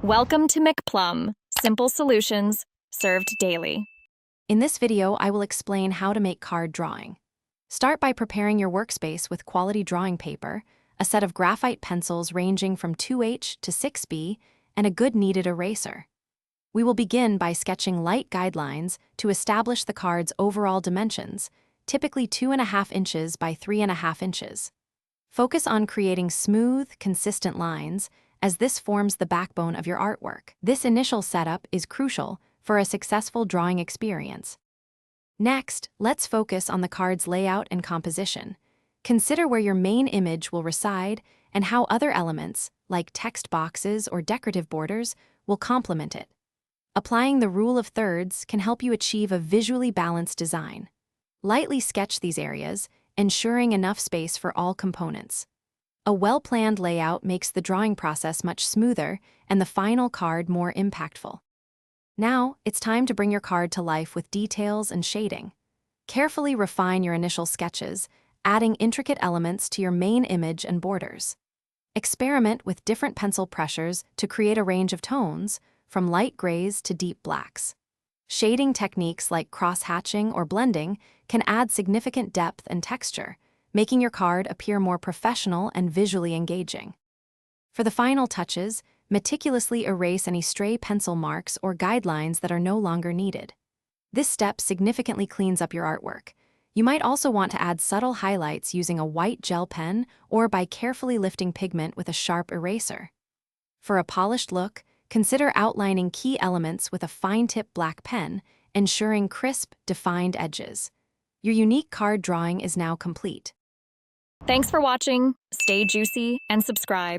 Welcome to McPlum, simple solutions served daily. In this video, I will explain how to make card drawing. Start by preparing your workspace with quality drawing paper, a set of graphite pencils ranging from 2H to 6B, and a good kneaded eraser. We will begin by sketching light guidelines to establish the card's overall dimensions, typically 2.5 inches by 3.5 inches. Focus on creating smooth, consistent lines, as this forms the backbone of your artwork. This initial setup is crucial for a successful drawing experience. Next, let's focus on the card's layout and composition. Consider where your main image will reside and how other elements, like text boxes or decorative borders, will complement it. Applying the rule of thirds can help you achieve a visually balanced design. Lightly sketch these areas, ensuring enough space for all components. A well-planned layout makes the drawing process much smoother and the final card more impactful. Now, it's time to bring your card to life with details and shading. Carefully refine your initial sketches, adding intricate elements to your main image and borders. Experiment with different pencil pressures to create a range of tones, from light grays to deep blacks. Shading techniques like cross-hatching or blending can add significant depth and texture, making your card appear more professional and visually engaging. For the final touches, meticulously erase any stray pencil marks or guidelines that are no longer needed. This step significantly cleans up your artwork. You might also want to add subtle highlights using a white gel pen or by carefully lifting pigment with a sharp eraser. For a polished look, consider outlining key elements with a fine-tip black pen, ensuring crisp, defined edges. Your unique card drawing is now complete. Thanks for watching. Stay juicy and subscribe.